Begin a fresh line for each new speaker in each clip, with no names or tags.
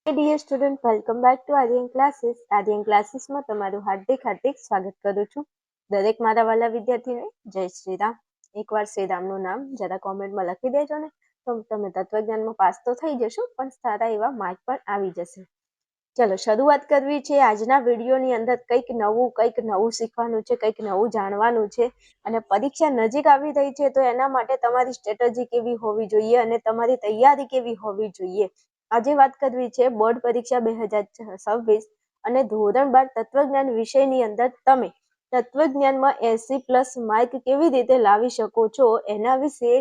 Dear student, welcome back to Aryan classes. Aryan ક્લાસીસમાં તમારું હાર્દિક સ્વાગત કરું છું. દરેક મારા વાલા વિદ્યાર્થીને જય શ્રી રામ. એકવાર શ્રી રામનું નામ જરા કોમેન્ટમાં લખી દેજો ને, તો તમે તત્વજ્ઞાનમાં પાસ તો થઈ જશો, પણ સારા એવા માર્ક પણ આવી જશે. ચલો શરૂઆત કરવી છે. આજના વિડીયોની અંદર કંઈક નવું શીખવાનું છે, કંઈક નવું જાણવાનું છે. અને પરીક્ષા નજીક આવી રહી છે, તો એના માટે તમારી સ્ટ્રેટેજી કેવી હોવી જોઈએ અને તમારી તૈયારી કેવી હોવી જોઈએ. આજે વાત કરવી છે બોર્ડ પરીક્ષા 2026 અને ધોરણ 12 તત્વજ્ઞાન વિષયની અંદર તમે તત્વજ્ઞાનમાં 80+ માર્ક કેવી રીતે લાવી શકો છો, એના વિશે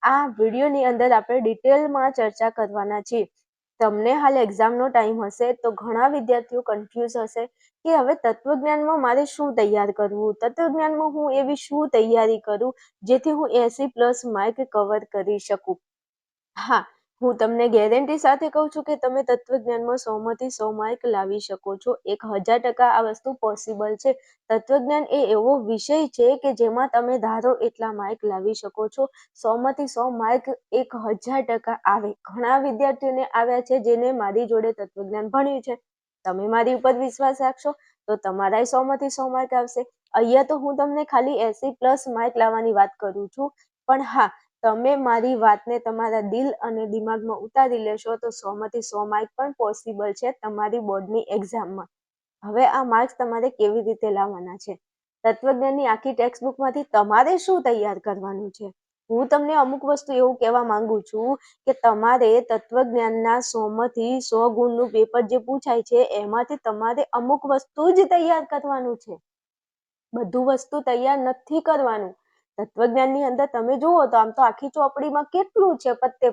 આ વિડીયોની અંદર આપણે ડિટેલમાં ચર્ચા કરવાના છીએ. તમને હાલ એક્ઝામનો ટાઈમ હશે તો ઘણા વિદ્યાર્થીઓ કન્ફ્યુઝ હશે કે હવે તત્વજ્ઞાનમાં મારે શું તૈયાર કરવું, તત્વજ્ઞાનમાં હું એવી શું તૈયારી કરું જેથી હું 80+ માર્ક કવર કરી શકું. હા, હું તમને ગેરંટી સાથે કહું છું કે તમે તત્વજ્ઞાનમાં 100માંથી 100 માર્ક લાવી શકો છો. 1000% આ વસ્તુ પોસિબલ છે. તત્વજ્ઞાન એ એવો વિષય છે કે જેમાં તમે ધારો એટલા માર્ક લાવી શકો છો. 100માંથી 100 માર્ક 1000% આવે. ઘણા વિદ્યાર્થીઓને આવ્યા છે જેને મારી જોડે તત્વજ્ઞાન ભણ્યું છે. તમે મારી ઉપર વિશ્વાસ રાખશો તો તમારા 100માંથી 100 માર્ક આવશે. અહીંયા તો હું તમને ખાલી 80+ માર્ક લાવવાની વાત કરું છું, પણ હા, તમે મારી વાતને તમારા દિલ અને દિમાગમાં ઉતારી લેશો તો 100માંથી 100 માર્ક પણ પોસિબલ છે તમારી બોર્ડની એક્ઝામમાં. હવે આ માર્ક્સ તમારે કેવી રીતે લાવવાના છે? તત્વજ્ઞાનની આખી ટેક્સ્ટબુકમાંથી તમારે શું તૈયાર કરવાનું છે? હું તમને અમુક વસ્તુ એવું કહેવા માંગુ છું કે તમારે તત્વજ્ઞાનના 100માંથી 100 ગુણનું પેપર જે પૂછાય છે એમાંથી તમારે અમુક વસ્તુ જ તૈયાર કરવાનું છે. બધું વસ્તુ તૈયાર નથી કરવાનું. તત્વજ્ઞાનની અંદર તમે જુઓ તો આમ તો આખી ચોપડીમાં કેટલું છે, પત્તે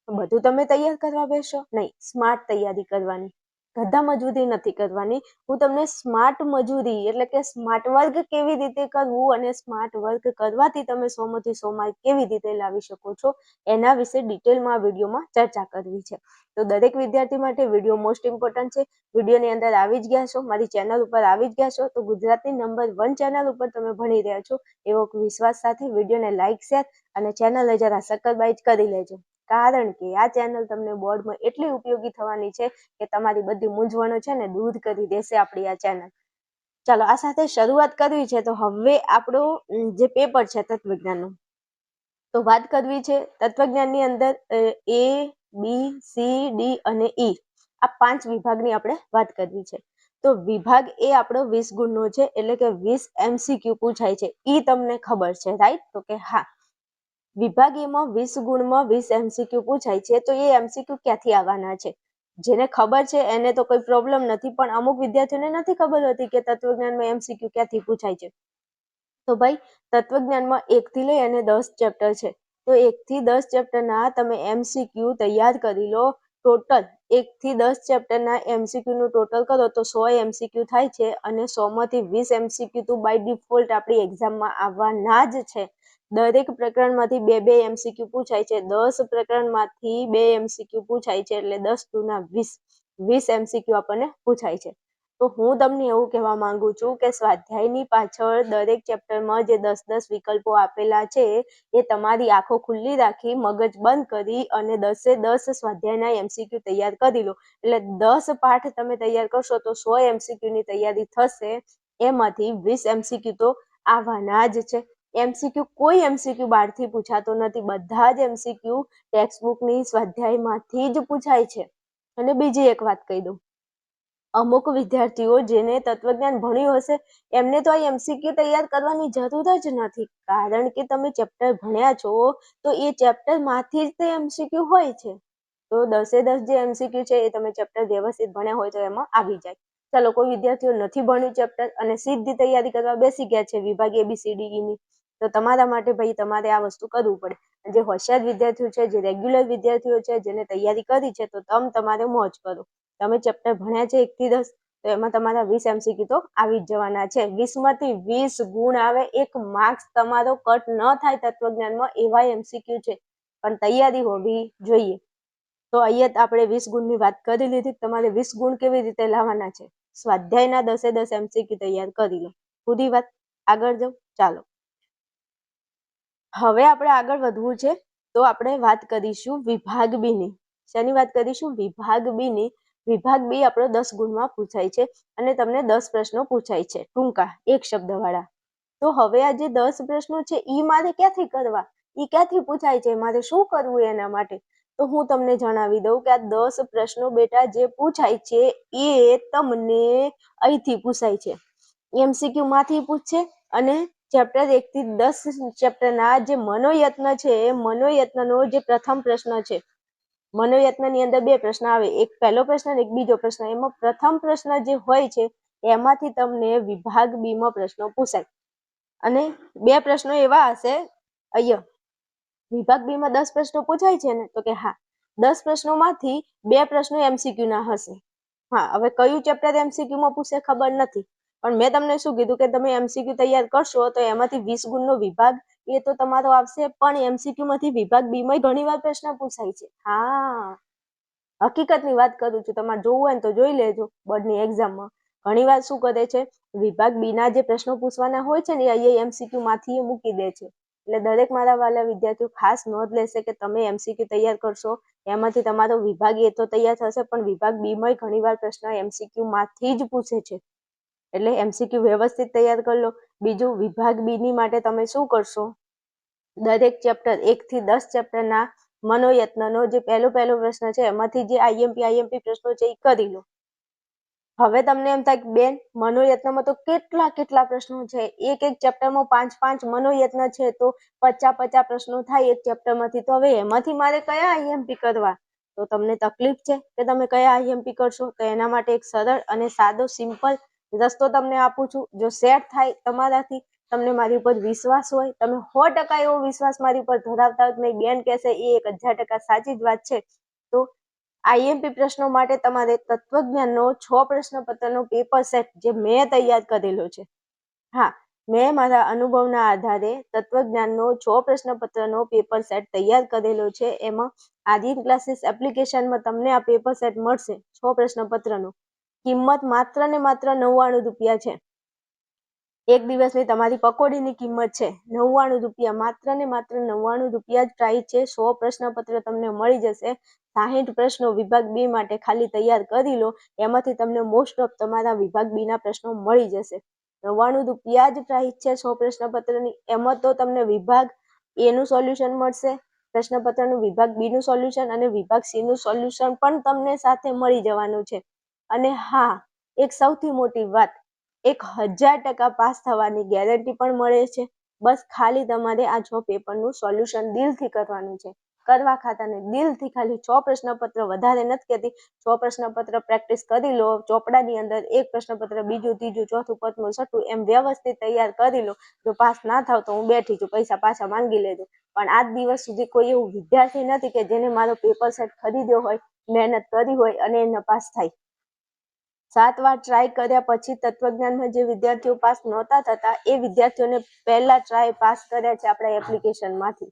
બધું તમે તૈયાર કરવા બેસો નહીં. સ્માર્ટ તૈયારી કરવાની, ગધા મજૂરી નથી કરવાની. હું તમને સ્માર્ટ મજૂરી એટલે કે સ્માર્ટ વર્ક કેવી રીતે કરવું અને સ્માર્ટ વર્ક કરવાથી તમે 100માંથી 100 માર્ક કેવી રીતે લાવી શકો છો એના વિશે ડિટેલમાં વિડીયોમાં ચર્ચા કરવી છે. તો દરેક વિદ્યાર્થી માટે વિડીયો મોસ્ટ ઇમ્પોર્ટન્ટ છે. વિડીયોની અંદર આવી જ ગયા છો, મારી ચેનલ ઉપર આવી જ ગયા છો, તો ગુજરાતની નંબર 1 ચેનલ ઉપર તમે ભણી રહ્યા છો એવો વિશ્વાસ સાથે વિડીયોને લાઇક, શેર અને ચેનલને જરા સબસ્ક્રાઇબ કરી લેજો. કારણ કે આ ચેનલ તમને બોર્ડમાં એટલી ઉપયોગી થવાની છે કે તમારી બધી મૂંઝવણો છે ને દૂર કરી દેશે આપણી આ ચેનલ. ચાલો આ સાથે શરૂઆત કરવી છે. તો હવે આપણું જે પેપર છે તત્વજ્ઞાનનું, તો વાત કરવી છે. તત્વજ્ઞાનની અંદર A, B, C, D અને E આ 5 વિભાગની આપણે વાત કરવી છે. તો વિભાગ એ આપણો 20 ગુણનો છે, એટલે કે 20 MCQ પૂછાય છે. ઈ તમને ખબર છે, રાઈટ? તો કે હા, વિભાગ એમાં 20 ગુણમાં 20 MCQ પૂછાય છે. તો એ MCQ ક્યાંથી આવવાના છે? જેને ખબર છે એને તો કોઈ પ્રોબ્લેમ નથી, પણ અમુક વિદ્યાર્થીઓને નથી ખબર હોતી કે તત્વજ્ઞાનમાં MCQ ક્યાંથી પૂછાય છે. તો ભાઈ, તત્વજ્ઞાનમાં 1 થી લઈ અને 10 ચેપ્ટર છે. તો 1 થી 10 ચેપ્ટરના તમે MCQ તૈયાર કરી લો. ટોટલ 1 થી 10 ચેપ્ટરના MCQ નું ટોટલ કરો તો 100 MCQ થાય છે, અને 100માંથી 20 MCQ તો બાય ડિફોલ્ટ આપણી એક્ઝામમાં આવવાના જ છે. દરેક પ્રકરણમાંથી 2-2 MCQ પૂછાય છે. 10 પ્રકરણમાંથી 2 MCQ પૂછાય છે, એટલે 10 દુના 20 MCQ આપણને પૂછાય છે. તો હું તમને એવું કહેવા માંગુ છું કે સ્વાધ્યાયની પાછળ દરેક ચેપ્ટરમાં જે 10-10 વિકલ્પો આપેલા છે એ તમારી આંખો ખુલ્લી રાખી, મગજ બંધ કરી અને 10-10 સ્વાધ્યાયના MCQ તૈયાર કરી લો. એટલે 10 પાઠ તમે તૈયાર કરશો તો 100 MCQ ની તૈયારી થશે. એમાંથી 20 MCQ તો આવવાના જ છે. કોઈ MCQ બહારથી પૂછાતો નથી. બધા જ MCQ ટેક્સ્ટબુકની સ્વાધ્યાયમાંથી જ પૂછાય છે. અને બીજી એક વાત કહી દઉં, અમુક વિદ્યાર્થીઓ જેને તત્વજ્ઞાન ભણ્યું હશે એમને તો આ MCQ તૈયાર કરવાની જરૂર જ નથી, કારણ કે તમે ચેપ્ટર ભણ્યા છો તો એ ચેપ્ટરમાંથી જ તે MCQ હોય છે. તો 10-10 જે MCQ છે એ તમે ચેપ્ટર વ્યવસ્થિત ભણ્યા હોય તો એમાં આવી જાય. ચાલો, કોઈ વિદ્યાર્થીઓ નથી ભણ્યું ચેપ્ટર અને સીધી તૈયારી કરવા બેસી ગયા છે વિભાગ ABCD ની, તો તમારા માટે ભાઈ તમારે આ વસ્તુ કરવું પડે. જે હોશિયાર વિદ્યાર્થીઓ છે, જે રેગ્યુલર વિદ્યાર્થીઓ છે, જેને તૈયારી કરી છે, તો તમારે મોજ કરો. તમે ચેપ્ટર ભણ્યા છે 1 થી 10, તો એમાં તમારા 20 MCQ તો આવી જ જવાના છે. 20માંથી 20 ગુણ આવે, 1 માર્ક્સ તમારો કટ ન થાય તત્વજ્ઞાનમાં એવા MCQ છે, પણ તૈયારી હોવી જોઈએ. તો અહીંયા આપણે 20 ગુણની વાત કરી લીધી. તમારે 20 ગુણ કેવી રીતે લાવવાના છે? સ્વાધ્યાયના 10-10 MCQ તૈયાર કરી લો. પૂરી વાત. આગળ જાઓ. ચાલો, હવે આપણે આગળ વધવું છે, તો આપણે વાત કરીશું વિભાગ B ની. શેની વાત કરીશું? વિભાગ B ની. વિભાગ બી આપણો 10 ગુણમાં પૂછાય છે અને તમને 10 પ્રશ્નો પૂછાય છે ટૂંકા એક શબ્દવાળા. તો હવે આ જે 10 પ્રશ્નો છે એ મારે ક્યાંથી કરવા, એ ક્યાંથી પૂછાય છે, મારે શું કરવું એના માટે? તો હું તમને જણાવી દઉં કે આ 10 પ્રશ્નો બેટા જે પૂછાય છે એ તમને અહીંથી પૂછાય છે. MCQ માંથી પૂછશે અને ચેપ્ટર 1 થી 10 ચેપ્ટરના જે મનોયત્ન છે એ મનોયત્નનો જે પ્રથમ પ્રશ્ન છે, મનોયત્નની અંદર 2 પ્રશ્ન આવે, એક પહેલો પ્રશ્ન અને એક બીજો પ્રશ્ન. એમાં પ્રથમ પ્રશ્ન જે હોય છે એમાંથી તમને વિભાગ બી માં પ્રશ્નો પૂછાય અને 2 પ્રશ્નો એવા હશે. અહીંયા વિભાગ બી માં 10 પ્રશ્નો પૂછાય છે ને, તો કે હા 10 પ્રશ્નોમાંથી 2 પ્રશ્નો MCQ ના હશે. હા, હવે કયું ચેપ્ટર MCQ માં પૂછે ખબર નથી, પણ મેં તમને શું કીધું કે તમે MCQ તૈયાર કરશો તો એમાંથી 20 ગુણનો વિભાગ એ તો તમારો આવશે, પણ MCQ માંથી વિભાગ બી માં ઘણીવાર પ્રશ્ન પૂછાય છે. હા, હકીકતની વાત કરું છું, તમારે જોવું હોય ને તો જોઈ લેજો. બોર્ડની એક્ઝામમાં ઘણીવાર શું કરે છે, વિભાગ બી ના જે પ્રશ્નો પૂછવાના હોય છે ને એ MCQ માંથી મૂકી દે છે. એટલે દરેક મારા વાલા વિદ્યાર્થીઓ ખાસ નોંધ લેશે કે તમે MCQ તૈયાર કરશો એમાંથી તમારો વિભાગ એ તો તૈયાર થશે, પણ વિભાગ બી માં ઘણીવાર પ્રશ્ન MCQ માંથી જ પૂછે છે. એટલે MCQ વ્યવસ્થિત તૈયાર કરી લો. બીજું, વિભાગ બી ની માટે તમે શું કરશો, દરેક ચેપ્ટર 1 થી 10 ચેપ્ટરના મનોયત્નનો જે પહેલો પ્રશ્ન છે એમાંથી જે IMP પ્રશ્નો છે એ કરી લો. હવે તમને એમ થાય કે બેન મનોયત્નમાં તો કેટલા પ્રશ્નો છે, એક ચેપ્ટરમાં 5 મનોયત્ન છે તો 50 પ્રશ્નો થાય એક ચેપ્ટરમાંથી. તો હવે એમાંથી મારે કયા IMP કરવા? તો તમને તકલીફ છે કે તમે કયા IMP કરશો? તો એના માટે એક સરળ અને સાદો સિમ્પલ રસ્તો તમને આપું છું. જો સેટ થાય તમારાથી, તમને મારી ઉપર વિશ્વાસ હોય, તમે 100% એવો વિશ્વાસ મારી ઉપર ધરાવતા હોય, નહીં બેન કહેશે એ 1000% સાચી જ વાત છે, તો IMP પ્રશ્નો માટે તમારે તત્વજ્ઞાનનો 6 પ્રશ્નપત્રનો પેપર સેટ જે મેં તૈયાર કરેલો છે. હા, મેં મારા અનુભવના આધારે તત્વજ્ઞાનનો 6 પ્રશ્નપત્રનો પેપર સેટ તૈયાર કરેલો છે. એમાં આર્યન ક્લાસીસ એપ્લિકેશનમાં તમને આ પેપર સેટ મળશે 6 પ્રશ્નપત્રનો. કિંમત માત્ર ને માત્ર 99 રૂપિયા છે. એક દિવસની તમારી પકોડીની કિંમત છે 99 રૂપિયા, માત્ર ને માત્ર 99 રૂપિયા જ પ્રાઇસ છે. 100 પ્રશ્નપત્ર તમને મળી જશે. 60 પ્રશ્નો વિભાગ બી માટે ખાલી તૈયાર કરી લો, એમાંથી તમને મોસ્ટ ઓફ તમારા વિભાગ બી ના પ્રશ્નો મળી જશે. 99 રૂપિયા જ પ્રાઇસ છે 100 પ્રશ્નપત્રની. એમાં તો તમને વિભાગ એ નું સોલ્યુશન મળશે, પ્રશ્નપત્રનું વિભાગ બી નું સોલ્યુશન અને વિભાગ સી નું સોલ્યુશન પણ તમને સાથે મળી જવાનું છે. અને હા, એક સૌથી મોટી વાત, 1000% પાસ થવાની ગેરંટી પણ મળે છે. બસ ખાલી તમારે આ 6 પેપરનું સોલ્યુશન દિલથી કરવાનું છે. કરવા ખાતાને દિલથી ખાલી 6 પ્રશ્નપત્ર, વધારે નથી કહેતી, 6 પ્રશ્નપત્ર પ્રેક્ટિસ કરી લો. ચોપડાની અંદર એક પ્રશ્નપત્ર, બીજું, ત્રીજું, ચોથું, પાંચમું, છઠ્ઠું એમ વ્યવસ્થિત તૈયાર કરી લો. જો પાસ ના થાવ તો હું બેઠી છું, પૈસા પાછા માંગી લેજો. પણ આજ દિવસ સુધી કોઈ એવું વિદ્યાર્થી નથી કે જેને મારો પેપર સેટ ખરીદ્યો હોય, મહેનત કરી હોય અને એને પાસ થાય. 7 વાર ટ્રાય કર્યા પછી તત્વજ્ઞાનમાં જે વિદ્યાર્થીઓ પાસ નહોતા થતા એ વિદ્યાર્થીઓને પહેલા ટ્રાય પાસ કર્યા છે આપણા એપ્લિકેશનમાંથી.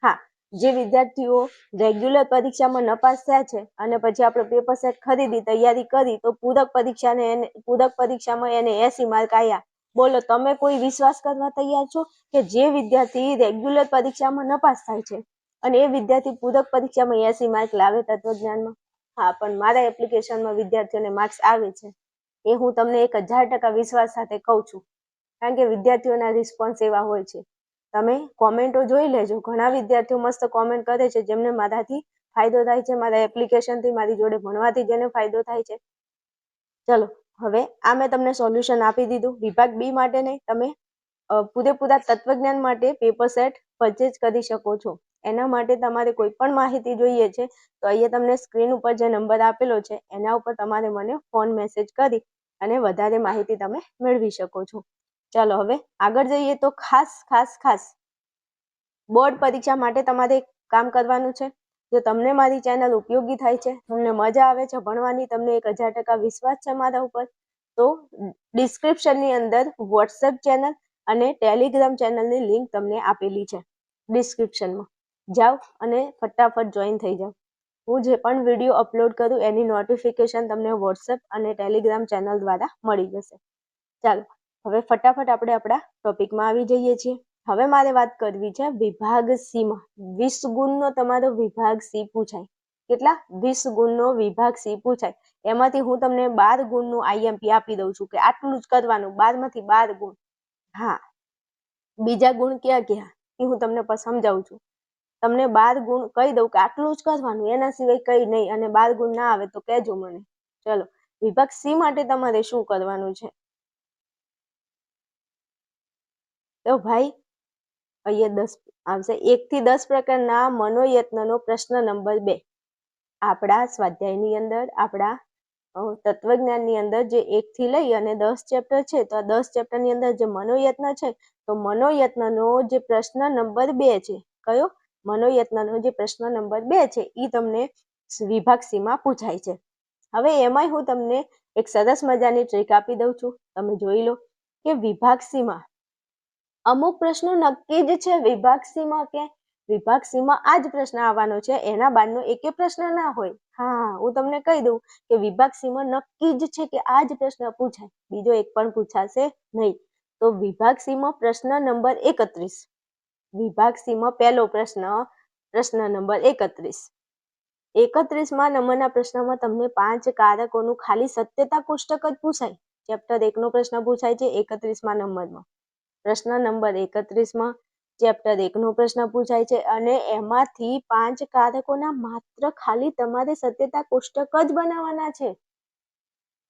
હા, જે વિદ્યાર્થીઓ રેગ્યુલર પરીક્ષામાં નપાસ થયા છે અને પછી આપણે પેપર સેટ ખરીદી તૈયારી કરી તો પૂરક પરીક્ષામાં એને 80 માર્ક આવ્યા. બોલો, તમે કોઈ વિશ્વાસ કરવા તૈયાર છો કે જે વિદ્યાર્થી રેગ્યુલર પરીક્ષામાં નપાસ થાય છે અને એ વિદ્યાર્થી પૂરક પરીક્ષામાં 80 માર્ક લાવે તત્વજ્ઞાનમાં? હા, પણ મારા એપ્લિકેશનમાં વિદ્યાર્થીઓને માર્ક્સ આવે છે. એ હું તમને 1000% વિશ્વાસ સાથે કહું છું, કારણ કે વિદ્યાર્થીઓના રિસ્પોન્સ એવા હોય છે. તમે કોમેન્ટો જોઈ લેજો, ઘણા વિદ્યાર્થીઓ મસ્ત કોમેન્ટ કરે છે જેમને મારાથી ફાયદો થાય છે, મારા એપ્લિકેશનથી, મારી જોડે ભણવાથી જેને ફાયદો થાય છે. ચલો, હવે આ મેં તમને સોલ્યુશન આપી દીધું. વિભાગ બી માટે નહીં, તમે પૂરેપૂરા તત્વજ્ઞાન માટે પેપર સેટ પરચેજ કરી શકો છો. એના માટે તમારે કોઈ પણ માહિતી જોઈએ છે તો અહીંયા તમને સ્ક્રીન ઉપર જે નંબર આપેલો છે એના ઉપર તમારે મને ફોન મેસેજ કરી અને વધારે માહિતી તમે મેળવી શકો છો. ચાલો હવે આગળ જઈએ તો ખાસ બોર્ડ પરીક્ષા માટે તમારે કામ કરવાનું છે. જો તમને મારી ચેનલ ઉપયોગી થાય છે, તમને મજા આવે છે ભણવાની, તમને 1000% વિશ્વાસ છે મારા ઉપર, તો ડિસ્ક્રિપ્શનની અંદર વોટ્સએપ ચેનલ અને ટેલિગ્રામ ચેનલની લિંક તમને આપેલી છે ડિસ્ક્રિપ્શનમાં. જાઓ અને ફટાફટ જોઈન થઈ જાઓ. હું જે પણ વિડીયો અપલોડ કરું એની નોટિફિકેશન તમને વોટ્સએપ અને ટેલિગ્રામ ચેનલ દ્વારા મળી જશે. ચાલો હવે ફટાફટ આપણે આપણા ટોપિકમાં આવી જઈએ છીએ. હવે મારે વાત કરવી છે વિભાગ સી માં. 20 ગુણનો તમારો વિભાગ સી પૂછાય. કેટલા 20 ગુણનો વિભાગ સી પૂછાય. એમાંથી હું તમને 12 ગુણનું આઈએમપી આપી દઉં છું કે આટલું જ કરવાનું, 12 માંથી 12 ગુણ. હા, બીજા ગુણ ક્યાં ક્યાં એ હું તમને સમજાવું છું. તમને 12 ગુણ કહી દઉં કે આટલું જ કરવાનું, એના સિવાય કઈ નહીં, અને 12 ગુણ ના આવે તો કહેજો મને. ચલો, વિભાગ સી માટે તમારે શું કરવાનું છે? તો ભાઈ અહીંયા 10 આવશે. 1 થી 10 પ્રકારના મનોયત્નનો પ્રશ્ન નંબર 2. આપણા સ્વાધ્યાયની અંદર, આપણા તત્વજ્ઞાનની અંદર જે 1 થી લઈ અને 10 ચેપ્ટર છે, તો આ 10 ચેપ્ટરની અંદર જે મનોયત્ન છે, તો મનોયત્નનો જે પ્રશ્ન નંબર 2 છે, કયો? મનોયત્નનો જે પ્રશ્ન નંબર 2 છે એ તમને વિભાગ સી માં પૂછાય છે. હવે એમાંય હું તમને એક સરસ મજાની ટ્રીક આપી દઉં છું. તમે જોઈ લો કે વિભાગ સી માં અમુક પ્રશ્નો નક્કી જ છે વિભાગ સી માં કે વિભાગ સી માં આ જ પ્રશ્ન આવવાનો છે, એના બાદનો એકે પ્રશ્ન ના હોય. હા, હું તમને કહી દઉં કે વિભાગ સી માં નક્કી જ છે કે આ જ પ્રશ્ન પૂછાય, બીજો એક પણ પૂછાશે નહીં. તો વિભાગ સી માં પ્રશ્ન નંબર 31. વિભાગ સી માં પહેલો પ્રશ્ન નંબર 31. 31મા નંબરના પ્રશ્નમાં તમને 5 કારકોનું ખાલી સત્યતા કોષ્ટક જ પૂછાય. ચેપ્ટર 1 નો પ્રશ્ન પૂછાય છે 31મા નંબરમાં. પ્રશ્ન નંબર 31માં ચેપ્ટર 1 નો પ્રશ્ન પૂછાય છે, અને એમાંથી 5 કારકોના માત્ર ખાલી તમારે સત્યતા કોષ્ટક જ બનાવવાના છે.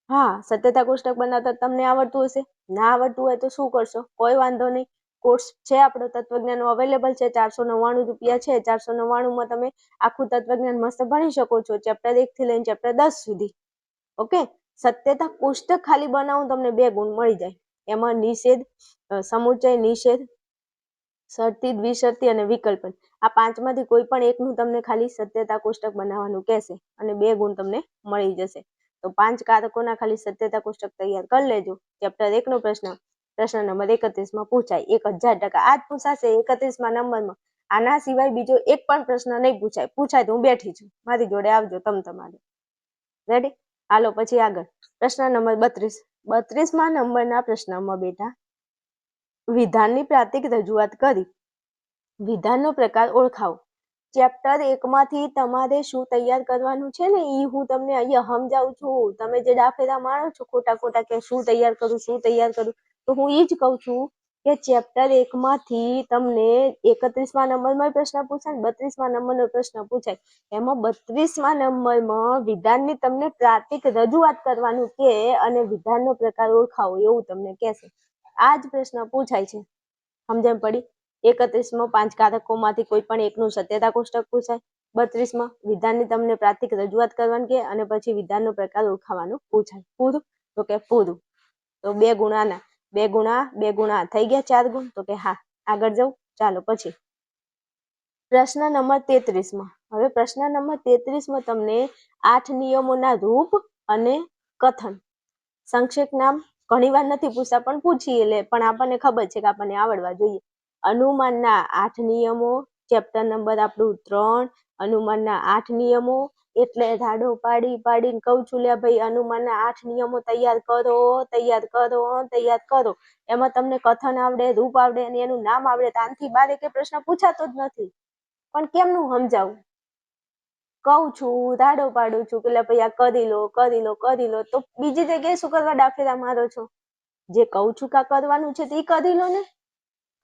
હા, સત્યતા કોષ્ટક બનાવતા તમને આવડતું હશે. ના આવડતું હોય તો શું કરશો? કોઈ વાંધો નહીં. કોર્સ છે આપણો તત્વજ્ઞાનનો અવેલેબલ છે. 499 રૂપિયા છે. 499માં તમે આખું તત્વજ્ઞાન મસ્ત ભણી શકો છો, ચેપ્ટર 1 થી લઈને ચેપ્ટર 10 સુધી. ઓકે, સત્યતા કોષ્ટક ખાલી બનાવું તમને 2 ગુણ મળી જાય. એમાં નિષેધ, સમુચ્ચય, નિષેધ, શરતી, દ્વિશરતી અને વિકલ્પન, આ 5માંથી કોઈ પણ એકનું તમને ખાલી સત્યતા કોષ્ટક બનાવવાનું કહેશે અને 2 ગુણ તમને મળી જશે. તો 5 કારકોના ખાલી સત્યતા કોષ્ટક તૈયાર કરી લેજો. ચેપ્ટર 1 નો પ્રશ્ન નંબર 31માં પૂછાય 1000%. આ જ પૂછાશે 31મા નંબરમાં. આના સિવાય બીજો એક પણ પ્રશ્ન નહીં પૂછાય. પૂછાય તો હું બેઠી છું, મારી જોડે આવજો તમારે. રેડી? હાલો પછી આગળ. પ્રશ્ન નંબર 32. 32મા નંબરના પ્રશ્નમાં બેટા વિધાનની પ્રાતિક રજૂઆત કરી વિધાનનો પ્રકાર ઓળખાવો. ચેપ્ટર 1માંથી તમારે શું તૈયાર કરવાનું છે ને એ હું તમને અહીંયા સમજાવું છું. તમે જે ડાફેરા મારો છો ખોટા કે શું તૈયાર કરું, તો હું એ જ કહું છું કે ચેપ્ટર 1માંથી તમને 31મા નંબરમાં પ્રશ્ન પૂછાય, 32મા નંબરનો પ્રશ્ન પૂછાય. એમાં 32મા નંબરમાં વિધાનની તમને પ્રાતિક રજૂઆત કરવાનું કે અને વિધાનનો પ્રકાર ઓળખાવો એવું તમને કહેશે. આ જ પ્રશ્ન પૂછાય છે. સમજણ પડી? 31માં 5 કારકોમાંથી કોઈ પણ એકનું સત્યતા કોષ્ટક પૂછાય. 32માં વિધાનની તમને પ્રાતિક રજૂઆત કરવાની કે અને પછી વિધાનનો પ્રકાર ઓળખાવાનું પૂછાય. પૂરું? તો કે પૂરું. તો 2 ગુણાના 2 ગુણા થઈ ગયા 4 ગુણ. તો કે હા. આગળ જાઉં? ચાલો પછી પ્રશ્ન નંબર 33માં. હવે પ્રશ્ન નંબર 33માં તમને 8 નિયમોના રૂપ અને કથન. સંક્ષેપ નામ ઘણીવાર નથી પૂછતા પણ પૂછી લે, પણ આપણને ખબર છે કે આપણને આવડવા જોઈએ. અનુમાનના 8 નિયમો, ચેપ્ટર નંબર આપણું 3. અનુમાનના 8 નિયમો એટલે રાડો પાડીને કહું છું લે ભાઈ અનુમાનના 8 નિયમો તૈયાર કરો. એમાં તમને કથન આવડે, રૂપ આવડે અને એનું નામ આવડે તો આનાથી બાર એક પ્રશ્ન પૂછાતો જ નથી. પણ કેમનું સમજાવું? કહું છું, રાડો પાડું છું કે ભાઈ આ કરી લો તો બીજી જગ્યાએ શું કરવા ડાફેરા મારો છો? જે કહું છું કા કરવાનું છે તે કરી લો ને.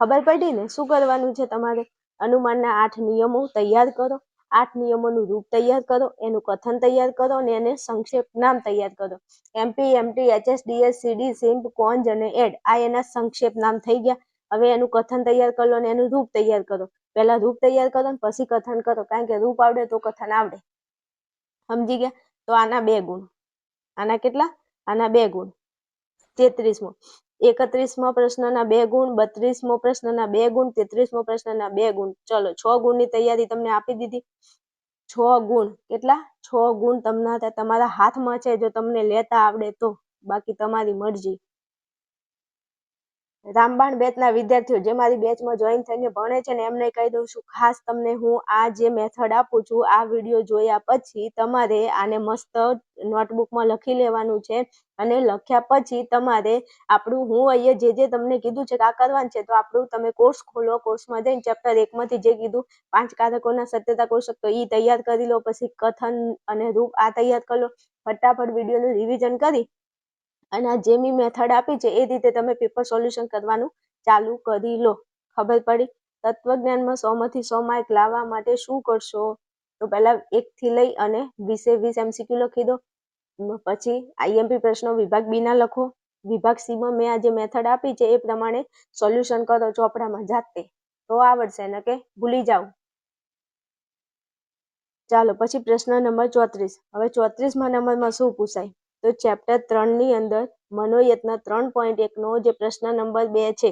ખબર પડી ને શું કરવાનું છે તમારે? અનુમાનના 8 નિયમો તૈયાર કરો, 8 નિયમોનું રૂપ તૈયાર કરો, એનું કથન તૈયાર કરો અને એને સંક્ષેપ નામ તૈયાર કરો. એમપી, એમટી, એચએસ, ડીએસ, સીડી, સિમ્પ, કોન્જ અને એડ આ એના સંક્ષેપ નામ થઈ ગયા. હવે એનું કથન તૈયાર કરો અને એનું રૂપ તૈયાર કરો. પહેલા રૂપ તૈયાર કરો ને પછી કથન કરો, કારણ કે રૂપ આવડે તો કથન આવડે. સમજી ગયા? તો આના 2 ગુણ. આના કેટલા? આના 2 ગુણ. 33મો 31મા પ્રશ્નના 2 ગુણ, 32મો પ્રશ્નના 2 ગુણ, 33મો પ્રશ્નના 2 ગુણ. ચલો 6 ગુણની તૈયારી તમને આપી દીધી. 6 ગુણ. કેટલા? 6 ગુણ તમારા હાથમાં છે જો તમને લેતા આવડે તો. બાકી તમારી મરજી. રામબાણ બેચના વિદ્યાર્થીઓ જે મારી બેચમાં જોઈન થઈને ભણે છે ને એમને કહી દઉં છું, ખાસ તમને હું આ જે મેથડ આપું છું આ વિડીયો જોયા પછી તમારે આને મસ્ત નોટબુકમાં લખી લેવાનું છે અને લખ્યા પછી તમારે આપણું હું અહીંયા જે તમને કીધું છે કે આ કરવાનું છે તો આપણું તમે કોર્સ ખોલો, કોર્સમાં જઈને ચેપ્ટર 1 માંથી જે કીધું 5 કારકોના સત્યતા કોષ્ટક તો એ તૈયાર કરી લો, પછી કથન અને રૂપ આ તૈયાર કરી લો, ફટાફટ વિડીયોનું રિવિઝન કરી અને આ જે મેં મેથડ આપી છે એ રીતે તમે પેપર સોલ્યુશન કરવાનું ચાલુ કરી લો. ખબર પડી? તત્વજ્ઞાનમાં 100 માંથી 100 માર્ક લાવવા માટે શું કરશો? તો પહેલા 1 થી લઈ અને 20 MCQ લખી દો. પછી IMP પ્રશ્નો વિભાગ બી ના લખો. વિભાગ સી માં મેં આ જે મેથડ આપી છે એ પ્રમાણે સોલ્યુશન કરો ચોપડામાં જાતે, તો આવડશે ને કે ભૂલી જાઓ. ચાલો પછી પ્રશ્ન નંબર 34. હવે 34માં નંબરમાં શું પૂછાય? તો ચેપ્ટર 3 ની અંદર મનોયત્ન 3.1 નો જે પ્રશ્ન નંબર 2 છે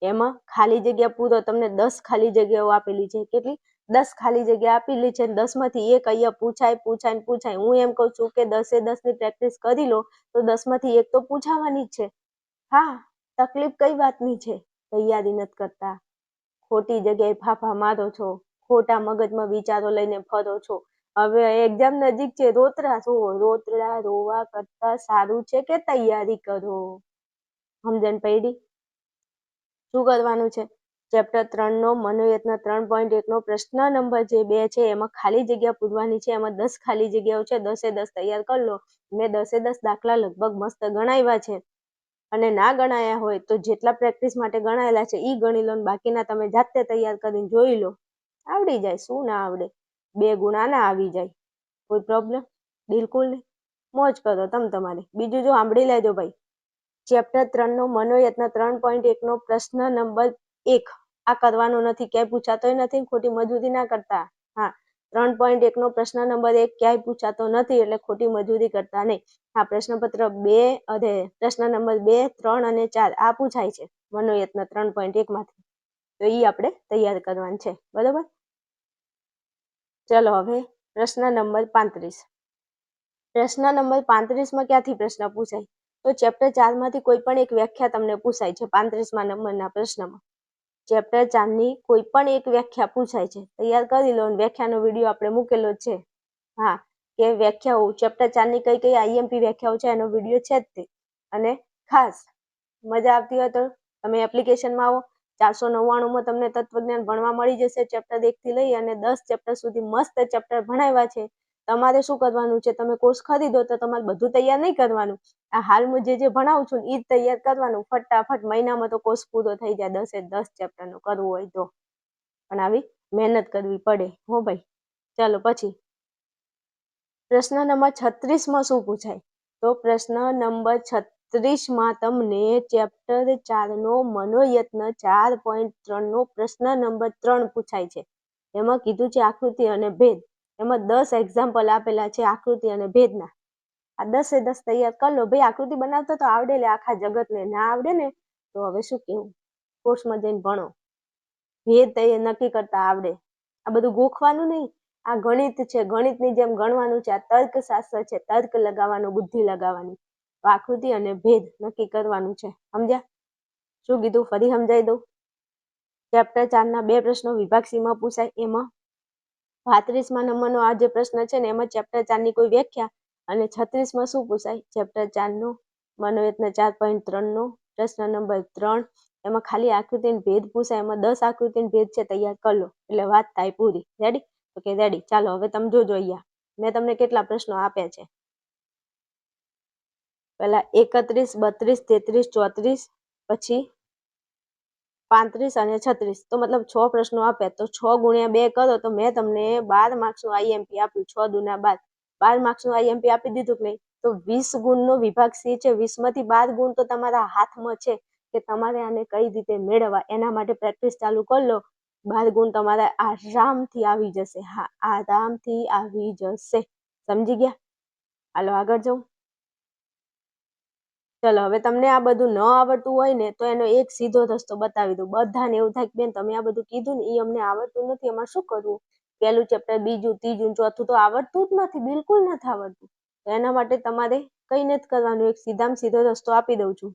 એમાં ખાલી જગ્યા પૂરો. તમને 10 ખાલી જગ્યાઓ આપેલી છે. કેટલી? 10 ખાલી જગ્યા આપેલી છે. 10 માંથી એક અહીંયા પૂછાય. હું એમ કહું છું કે 10 ની પ્રેક્ટિસ કરી લો તો 10 માંથી એક તો પૂછાવાની જ છે. હા, તકલીફ કઈ વાતની છે? તૈયારી નથી કરતા, ખોટી જગ્યાએ ફાફા મારો છો, ખોટા મગજમાં વિચારો લઈને ફરો છો. હવે એક્ઝામ નજીક છે, રોતડા રોવા કરતા સારું છે કે તૈયારી કરો. સમજણ પડી? શું કરવાનું છે? ચેપ્ટર 3 નો મનોયત્ન 3.1 નો પ્રશ્ન નંબર જે 2 છે એમાં ખાલી જગ્યા પૂરવાની છે. એમાં 10 ખાલી જગ્યાઓ છે. 10 તૈયાર કરી લો. મેં 10 દાખલા લગભગ મસ્ત ગણાવ્યા છે અને ના ગણાયા હોય તો જેટલા પ્રેક્ટિસ માટે ગણાયેલા છે એ ગણી લો, બાકીના તમે જાતે તૈયાર કરીને જોઈ લો. આવડી જાય. શું ના આવડે? 2 ગુણા ના આવી જાય. કોઈ પ્રોબ્લેમ? બિલકુલ નહીં. મોજ કરો તમારી. બીજું જો સાંભળી લેજો ભાઈ. ચેપ્ટર 3 નો મનોયત્ન 3.1 નો પ્રશ્ન નંબર 1 આ કરવાનો નથી, ક્યાંય પૂછાતોય નથી. ખોટી મજૂરી ના કરતા. હા, 3.1 નો પ્રશ્ન નંબર 1 ક્યાંય પૂછાતો નથી એટલે ખોટી મજૂરી કરતા નહીં. હા, પ્રશ્નપત્ર 2 અને પ્રશ્ન નંબર 2, 3 અને 4 આ પૂછાય છે મનોયત્ન 3.1 માંથી. તો એ આપણે તૈયાર કરવાનું છે. બરોબર? ચલો હવે પ્રશ્ન નંબર 35. પ્રશ્ન નંબર 35માં ક્યાંથી પ્રશ્ન પૂછાય? તો ચેપ્ટર 4 માંથી કોઈ પણ એક વ્યાખ્યા તમને પૂછાય છે 35મા નંબરના પ્રશ્નમાં. ચેપ્ટર 4 ની કોઈ પણ એક વ્યાખ્યા પૂછાય છે. તૈયાર કરી લો. વ્યાખ્યાનો વિડીયો આપણે મૂકેલો છે. હા, કે વ્યાખ્યાઓ ચેપ્ટર 4 ની કઈ IMP વ્યાખ્યાઓ છે એનો વિડીયો છે જ તે. અને ખાસ મજા આવતી હોય તો તમે એપ્લિકેશનમાં આવો. 499માં તમને તત્વજ્ઞાન ભણવા મળી જશે. ચેપ્ટર 1 થી લઈ અને 10 ચેપ્ટર સુધી મસ્ત ચેપ્ટર ભણાવ્યા છે. તમારે શું કરવાનું છે? તમે કોર્સ ખરીદો તો તમારે બધું તૈયાર નહીં કરવાનું. આ હાલ હું જે ભણાવું છું એ જ તૈયાર કરવાનું. ફટાફટ મહિનામાં તો કોર્સ પૂરો થઈ જાય. 10 ચેપ્ટરનો કરવું હોય તો. પણ આવી મહેનત કરવી પડે હો ભાઈ. ચાલો પછી પ્રશ્ન નંબર 36માં શું પૂછાય? તો પ્રશ્ન નંબર 36માં તમને ચેપ્ટર 4 નો મનોયત્ન 4.3 નો પ્રશ્ન નંબર 3 પૂછાય છે. એમાં કીધું છે આકૃતિ અને ભેદ. એમાં 10 એક્ઝામ્પલ આપેલા છે આકૃતિ અને ભેદના. આ 10 તૈયાર કરી લો. ભાઈ આકૃતિ બનાવતા તો આવડે લે આખા જગતને. ના આવડે ને તો હવે શું કેવું? કોર્સમાં જઈને ભણો. ભેદ નક્કી કરતા આવડે. આ બધું ગોખવાનું નહીં. આ ગણિત છે. ગણિતની જેમ ગણવાનું છે. આ તર્કશાસ્ત્ર છે. તર્ક લગાવવાનું, બુદ્ધિ લગાવવાની. તો આકૃતિ અને ભેદ નક્કી કરવાનું છે. સમજ્યા? શું કીધું? ફરી સમજાઈ દઉં. ચેપ્ટર 4 ના 2 પ્રશ્નો વિભાગ સી માં પૂછાય. એમાં 35મા નંબરનો આ જે પ્રશ્ન છે ને એમાં ચેપ્ટર 4 ની કોઈ વ્યાખ્યા અને 36માં શું પૂછાય? ચેપ્ટર 4 નો મનોયત્ન 4.3 નો પ્રશ્ન નંબર 3 એમાં ખાલી આકૃતિ અને ભેદ પૂછાય. એમાં 10 આકૃતિ અને ભેદ છે. તૈયાર કરી લો એટલે વાત થાય પૂરી. રેડી? Okay, ready. ચાલો હવે તમે જોજો અહીંયા મેં તમને કેટલા પ્રશ્નો આપ્યા છે. પહેલા 31, 32, 33, 34, પછી 35 અને 36. તો મતલબ 6 પ્રશ્નો આપ્યા. તો 6 ગુણ્યા 2 કરો તો મેં તમને 12 માર્ક્સનું IMP આપ્યું. 6 દુના 12. 12 માર્ક્સનું IMP આપી દીધું કે નહીં? તો 20 ગુણનો વિભાગ સી છે. 20 માંથી 12 ગુણ તો તમારા હાથમાં છે કે તમારે આને કઈ રીતે મેળવવા. એના માટે પ્રેક્ટિસ ચાલુ કરી લો. 12 ગુણ તમારે આરામથી આવી જશે. હા, આરામથી આવી જશે. સમજી ગયા? હાલો આગળ જાઉં. ચલો હવે તમને આ બધું ન આવડતું હોય ને તો એનો એક સીધો રસ્તો બતાવી દઉં. બધાને એવું થાય કે બેન તમે આ બધું કીધું ને એ અમને આવડતું નથી, એમાં શું કરવું? પહેલું ચેપ્ટર, બીજું, ત્રીજું, ચોથું તો આવડતું જ નથી. બિલકુલ નથી આવડતું. તો એના માટે તમારે કંઈ નથી કરવાનું. એક સીધામાં સીધો રસ્તો આપી દઉં છું.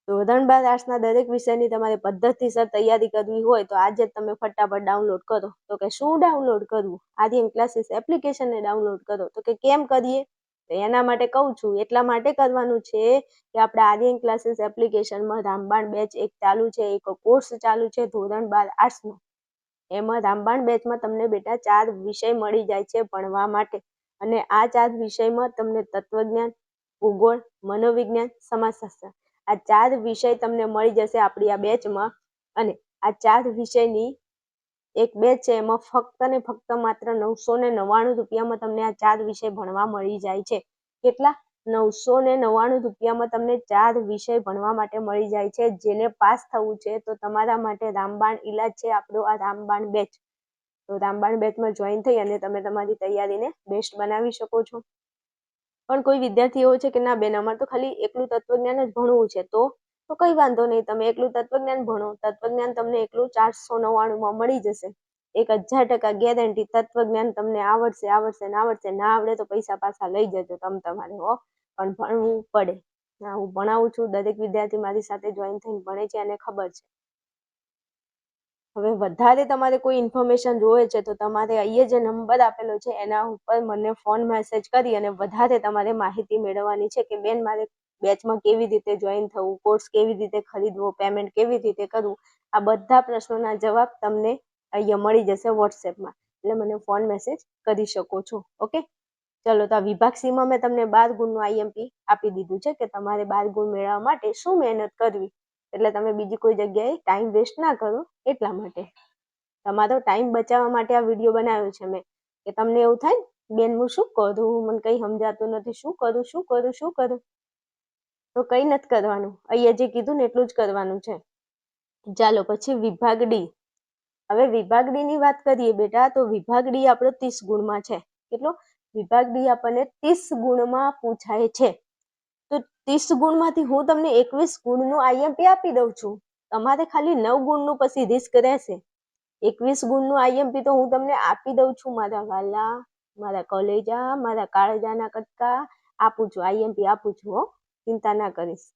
ધોરણ 12 આર્ટ્સના દરેક વિષયની તમારે પદ્ધતિસર તૈયારી કરવી હોય તો આજે જ તમે ફટાફટ ડાઉનલોડ કરો. તો કે શું ડાઉનલોડ કરવું? આર્યન ક્લાસીસ એપ્લિકેશનને ડાઉનલોડ કરો. તો કે કેમ કરીએ? તો એના માટે કહું છું, એટલા માટે કરવાનું છે કે આપણે આર્યન ક્લાસીસ એપ્લિકેશનમાં રામબાણ બેચ એક ચાલુ છે, એક કોર્સ ચાલુ છે ધોરણ 12 આર્ટ્સનો. એમાં રામબાણ બેચમાં તમને બેટા 4 વિષય મળી જાય છે ભણવા માટે. અને આ 4 વિષયમાં તમને તત્વજ્ઞાન, ભૂગોળ, મનોવિજ્ઞાન, સમાજશાસ્ત્ર આ 4 વિષય તમને મળી જશે આપણી આ બેચમાં. અને આ 4 વિષયની એક બેચ છે એમાં ફક્ત ને ફક્ત માત્ર 999 રૂપિયામાં તમને આ 4 વિષય ભણવા મળી જાય છે. કેટલા? 999 રૂપિયામાં તમને 4 વિષય ભણવા માટે મળી જાય છે. જેને પાસ થવું છે તો તમારા માટે રામબાણ ઈલાજ છે આપણો આ રામબાણ બેચ. તો રામબાણ બેચમાં જોઈન થઈ અને તમે તમારી તૈયારીને બેસ્ટ બનાવી શકો છો. પણ કોઈ વિદ્યાર્થી એવો છે કે ના બેન અમારે તો ખાલી એકલું તત્વજ્ઞાન જ ભણવું છે, તો કંઈ વાંધો નહીં, તમે એકલું તત્વજ્ઞાન ભણો. તત્વજ્ઞાન તમને એકલું 499માં મળી જશે. 1000% ગેરંટી. તત્વજ્ઞાન તમને આવડશે આવડશે ને આવડશે. ના આવડે તો પૈસા પાછા લઈ જજો તમારે હો, પણ ભણવું પડે. હું ભણાવું છું, દરેક વિદ્યાર્થી મારી સાથે જોઈન થઈને ભણે છે અને ખબર છે. હવે વધારે તમારે કોઈ ઇન્ફોર્મેશન જોઈએ છે તો તમારે અહીંયા જે નંબર આપેલો છે એના ઉપર મને ફોન મેસેજ કરી અને વધારે તમારે માહિતી મેળવવાની છે કે બેન મારે બેચમાં કેવી રીતે જોઈન થવું, કોર્સ કેવી રીતે ખરીદવો, પેમેન્ટ કેવી રીતે કરવું. આ બધા પ્રશ્નોના જવાબ તમને અહીંયા મળી જશે વોટ્સએપમાં. એટલે મને ફોન મેસેજ કરી શકો છો. ઓકે, ચલો. તો આ વિભાગ સીમાં મેં તમને 12 ગુણનું આઈએમપી આપી દીધું છે કે તમારે 12 ગુણ મેળવવા માટે શું મહેનત કરવી. એટલે તમે બીજી કોઈ જગ્યાએ ટાઈમ વેસ્ટ ના કરો. એટલા માટે તમારો ટાઈમ બચાવવા માટે આ વિડીયો બનાવ્યો છે મેં, કે તમને એવું થાય બેન હું શું કરું, મને કંઈ સમજાતું નથી, શું કરું. તો કંઈ નથી કરવાનું. અહીંયા જે કીધું ને એટલું જ કરવાનું છે. ચાલો પછી વિભાગ ડી. હવે વિભાગ ડી ની વાત કરીએ બેટા, તો વિભાગ ડી આપણો 30 ગુણમાં છે. કેટલો? વિભાગ ડી આપણને 30 ગુણમાં પૂછાય છે. તો 30 ગુણમાંથી હું તમને 21 ગુણનું આઈએમપી આપી દઉં છું. તમારે ખાલી 9 ગુણનું પછી રિસ્ક રહેશે. 21 ગુણનું આઈએમપી તો હું તમને આપી દઉં છું મારા વાલા, મારા કોલેજા, મારા કાળજાના કટકા. આપું છું, આઈએમપી આપું છું હો, ચિંતા ના કરીશ.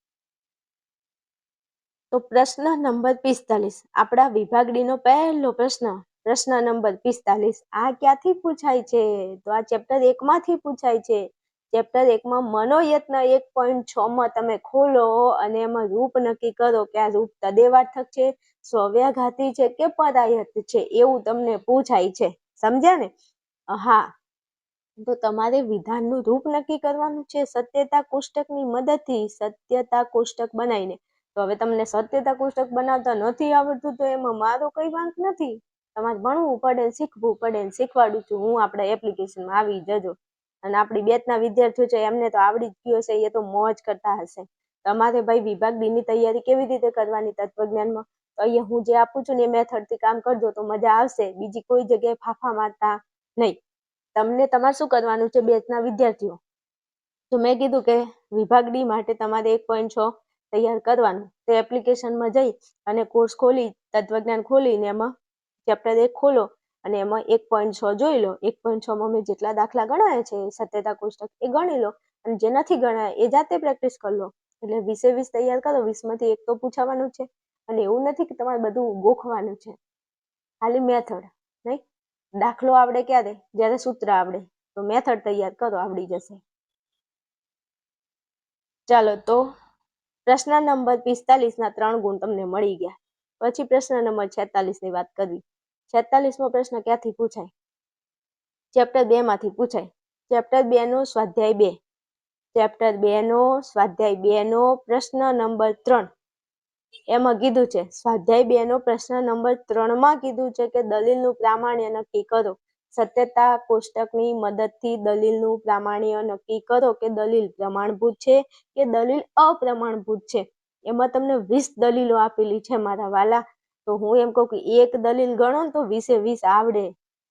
તો પ્રશ્ન નંબર 45 આપણા વિભાગ ડી નો પહેલો પ્રશ્ન નંબર 45 આ ક્યાંથી પૂછાય છે? તો આ ચેપ્ટર 1 માંથી પૂછાય છે. ચેપ્ટર 1 માં મનોયત્ન 1.6 માં તમે ખોલો અને એમાં રૂપ નક્કી કરો કે આ રૂપ તદેવાર્થક છે, સ્વવ્યાઘાતી છે કે પરાયત છે, એવું તમને પૂછાય છે. સમજ્યા ને? હા, તો તમારે વિધાનનું રૂપ નક્કી કરવાનું છે સત્યતા કોષ્ટકની મદદથી. સત્યતા કોષ્ટક બનાવીને. તો હવે તમને સત્યતા કોષ્ટક બનાવતા નથી આવડતું તો એમાં મારો કઈ વાંક નથી. તમારે ભણવું પડે, શીખવું પડે. શીખવાડું છું હું આપણા એપ્લિકેશનમાં, આવી જજો. અને આપણી બેચના વિદ્યાર્થીઓ છે એમને તો આવડી જ ગયો છે, એ તો મોજ કરતા હશે. તમારે ભાઈ વિભાગ ડી ની તૈયારી કેવી રીતે કરવાની તત્વજ્ઞાનમાં, તો અહીંયા હું જે આપું છું ને એ મેથડથી કામ કરજો તો મજા આવશે. બીજી કોઈ જગ્યાએ ફાફા મારતા નહીં. તમને તમારે શું કરવાનું છે બેચના વિદ્યાર્થીઓ? તો મેં કીધું કે વિભાગ ડી માટે તમારે 1.6 તૈયાર કરવાનું. તો એપ્લિકેશનમાં જઈ અને કોર્સ ખોલી, તત્વજ્ઞાન ખોલીને એમાં ચેપ્ટર 1 ખોલો અને એમાં 1.6 જોઈ લો. 1.6 માં મેં જેટલા દાખલા ગણાય છે સત્યતા કોષ્ટક એ ગણી લો, અને જે નથી ગણાય એ જાતે પ્રેક્ટિસ કરી લો. એટલે 20 તૈયાર કરો. 20 માંથી 1 તો પૂછાવાનું છે. અને એવું નથી કે તમારે બધું ગોખવાનું છે, ખાલી મેથડ નહીં. દાખલો આવડે ક્યારે? જ્યારે સૂત્ર આવડે. તો મેથડ તૈયાર કરો, આવડી જશે. ચાલો, તો પ્રશ્ન નંબર 45 ના 3 ગુણ તમને મળી ગયા. પછી પ્રશ્ન નંબર 46 ની વાત કરવી. 46મો પ્રશ્ન ક્યાંથી પૂછાય? ચેપ્ટર 2 માંથી પૂછાય. ચેપ્ટર 2 નો સ્વાધ્યાય 2. ચેપ્ટર 2 નો સ્વાધ્યાય 2 નો પ્રશ્ન નંબર 3. એમાં કીધું છે સ્વાધ્યાય 2 નો પ્રશ્ન નંબર 3 માં કીધું છે કે દલીલનું પ્રામાણ્ય નક્કી કરો. સત્યતા કોષ્ટકની મદદથી દલીલનું પ્રામાણ્ય નક્કી કરો કે દલીલ પ્રમાણભૂત છે કે દલીલ અપ્રમાણભૂત છે. એમાં તમને 20 દલીલો આપેલી છે મારા વાલા. તો હું એમ કહું કે એક દલીલ ગણો તો 20 આવડે,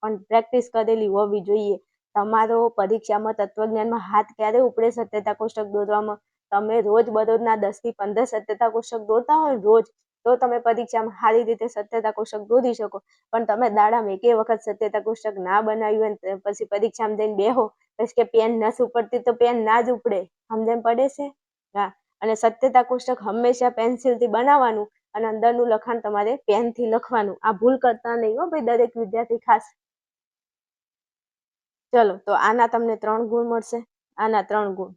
પણ પ્રેક્ટિસ કરેલી હોવી જોઈએ. તમારો પરીક્ષામાં તત્વજ્ઞાનમાં હાથ ક્યારે ઉપડે સત્યતા કોષ્ટક દોરવામાં? તમે રોજ બરોજના 10 થી 15 સત્યતા કોષ્ટક દોરતા હોય રોજ, તો તમે પરીક્ષામાં સારી રીતે સત્યતા કોષ્ટક દોરી શકો. પણ તમે દાડામાં એક વખત સત્યતા કોષ્ટક ના બનાવ્યું હોય પછી પરીક્ષામાં જઈને બેહો પછી કે પેન નથી ઉપડતી, તો પેન ના જ ઉપડે. સમજણ પડે છે? હા. અને સત્યતા કોષ્ટક હંમેશા પેન્સિલથી બનાવવાનું અને અંદરનું લખાણ તમારે પેનથી લખવાનું. આ ભૂલ કરતા નહીં હો ભાઈ દરેક વિદ્યાર્થી ખાસ. ચલો તો આના તમને 3 ગુણ મળશે, આના 3 ગુણ.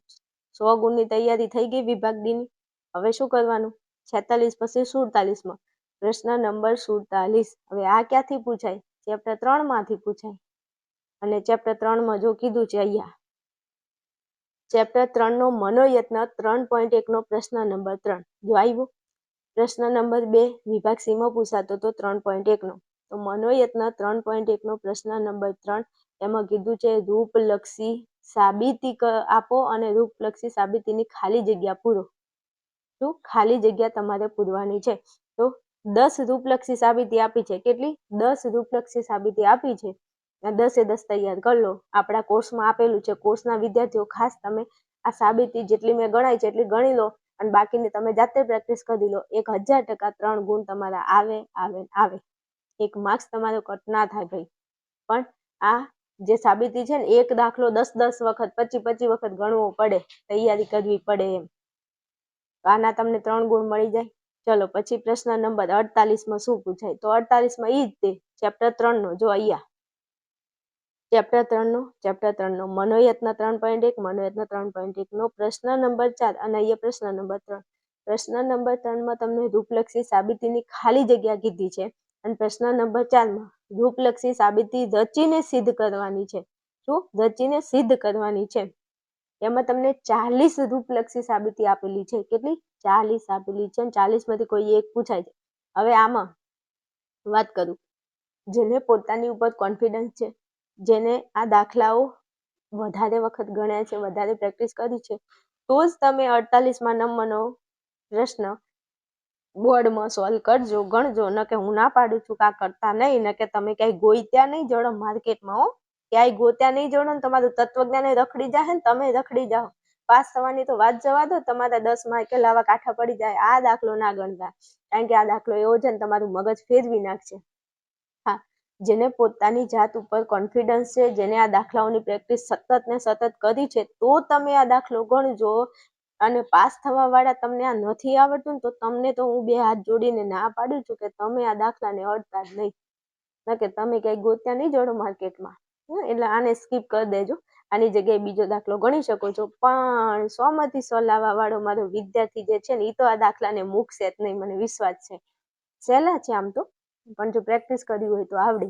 100 ગુણની તૈયારી થઈ ગઈ વિભાગ ડી ની. હવે શું કરવાનું? 46 પછી 47માં પ્રશ્ન નંબર 47. હવે આ ક્યાંથી પૂછાય? ચેપ્ટર 3 માંથી પૂછાય. અને ચેપ્ટર 3 માં જો કીધું છે અહીંયા ચેપ્ટર 3 નો મનોયત્ન 3.1 નો પ્રશ્ન નંબર 3 જો આવ્યો. પ્રશ્ન નંબર 2 વિભાગ સી માં પૂછાતો તો 3.1 નો. તો મનોયત્ન 3.1 નો પ્રશ્ન નંબર 3 એમાં કીધું છે રૂપલક્ષી સાબિતી આપો અને રૂપલક્ષી સાબિતીની ખાલી જગ્યા પૂરો. શું ખાલી જગ્યા તમારે પૂરવાની છે. તો 10 રૂપલક્ષી સાબિતી આપી છે. કેટલી? 10 રૂપલક્ષી સાબિતી આપી છે. 10 તૈયાર કરી લો. આપણા કોર્સમાં આપેલું છે. કોર્સના વિદ્યાર્થીઓ ખાસ તમે આ સાબિતી જેટલી મેં ગણાય છે એટલી ગણી લો અને બાકીની તમે જાતે પ્રેક્ટિસ કરી લો. 1000% 3 ગુણ તમારા આવે આવે આવે. 1 માર્ક્સ તમારો કટ ના થાય ભાઈ. પણ આ જે સાબિતી છે ને એક દાખલો 10 વખત 25 વખત ગણવો પડે, તૈયારી કરવી પડે એમ. આના તમને 3 ગુણ મળી જાય. ચલો પછી પ્રશ્ન નંબર 48માં શું પૂછાય? તો 48માં ઈ જ તે ચેપ્ટર 3 નો જો અહીંયા ચેપ્ટર 3 નો મનોયત્ન 3.1 મનોયત્ન 3.1 નો પ્રશ્ન નંબર 4 અને અહીંયા પ્રશ્ન નંબર 3. પ્રશ્ન નંબર 3 માં તમને રૂપલક્ષી સાબિતીની ખાલી જગ્યા કીધી છે અને પ્રશ્ન નંબર 4 માં રૂપલક્ષી સાબિતી રચીને સિદ્ધ કરવાની છે. શું? રચીને સિદ્ધ કરવાની છે. એમાં તમને 40 રૂપલક્ષી સાબિતી આપેલી છે. કેટલી? 40 આપેલી છે. 40 માંથી કોઈ એક પૂછાય છે. હવે આમાં વાત કરું, જેને પોતાની ઉપર કોન્ફિડન્સ છે, જેને આ દાખલાઓ વધારે વખત ગણ્યા છે, વધારે પ્રેક્ટિસ કરી છે, તો જ તમે 48માં નંબરનો પ્રશ્ન બોર્ડમાં સોલ્વ કરજો, ગણજો. ન કે હું ના પાડું છું કે આ કરતા નહીં, ન કે તમે ક્યાંય ગોત્યા નહીં જડો માર્કેટમાં. હો, ક્યાંય ગોત્યા નહીં જડો ને તમારું તત્વજ્ઞાન રખડી જાય ને તમે રખડી જાઓ. પાસ થવાની તો વાત જવા દો, તમારા 10 માર્કે લાવા કાઠા પડી જાય. આ દાખલો ના ગણતા, કારણ કે આ દાખલો એવો છે ને તમારું મગજ ફેરવી નાખશે. હા, જેને પોતાની જાત ઉપર કોન્ફિડન્સ છે, જેને આ દાખલાઓની પ્રેક્ટિસ સતત ને સતત કરી છે, તો તમે આ દાખલો ગણજો. અને પાસ થવા વાળા તમને આ નથી આવડતું ને તો તમને તો હું 2 હાથ જોડીને ના પાડું છું કે તમે આ દાખલાને અડતા જ નહીં. ના કે તમે ક્યાંય ગોત્યા નહીં જડો માર્કેટમાં. એટલે આને સ્કીપ કરી દેજો. આની જગ્યાએ બીજો દાખલો ગણી શકો છો. પણ 100 માંથી 100 લાવવા વાળો મારો વિદ્યાર્થી જે છે ને એ તો આ દાખલાને મૂકશે જ નહીં, મને વિશ્વાસ છે. સહેલા છે આમ તો, પણ જો પ્રેક્ટિસ કરી હોય તો આવડે.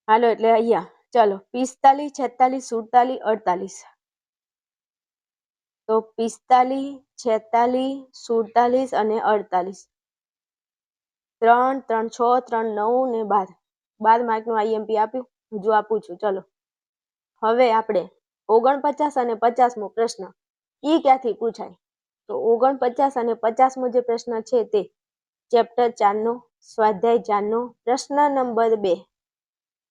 હાલો એટલે અહીંયા ચલો 45, 46, 47, 48. તો 45, 46, 47 અને 48. 3, 3, 6, 3, 9 ને 12. 12 માર્કનું આઈએમપી આપ્યું. હજુ આપું છું. ચલો હવે આપણે 49 અને 50મો પ્રશ્ન ઈ ક્યાંથી પૂછાય? તો 49 અને 50મો જે પ્રશ્ન છે તે ચેપ્ટર 4 નો સ્વાધ્યાય 4 નો પ્રશ્ન નંબર 2.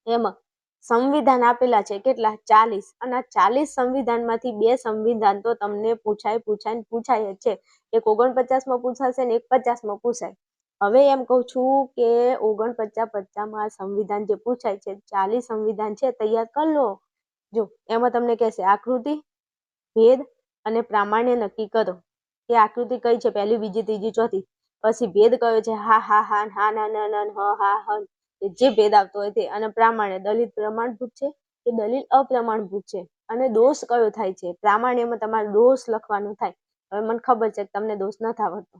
એમાં સંવિધાન આપેલા છે કેટલા? 40. અને 40 સંવિધાનમાંથી 2 સંવિધાન તો તમને પૂછાય જ છે. એક 49માં પૂછાશે ને એક 50માં પૂછાય. હવે એમ કહું છું કે 49, 50માં સંવિધાન જે પૂછાય છે, 40 સંવિધાન છે, તૈયાર કરી લો. જો એમાં તમને કહેશે આકૃતિ, ભેદ અને પ્રામાણ્ય નક્કી કરો. કે આકૃતિ કઈ છે? પહેલી, બીજી, ત્રીજી, ચોથી. પછી ભેદ કયો છે? હા હા હા, હા ના ના ના, હ હા હ, જે ભેદ આવતો હોય તે. અને પ્રામાણ્ય, દલીલ પ્રમાણભૂત છે કે દલીલ અપ્રમાણભૂત છે. અને દોષ કયો થાય છે? પ્રામાણ્યમાં તમારે દોષ લખવાનું થાય. હવે મને ખબર છે કે તમને દોષ નથી આવડતો,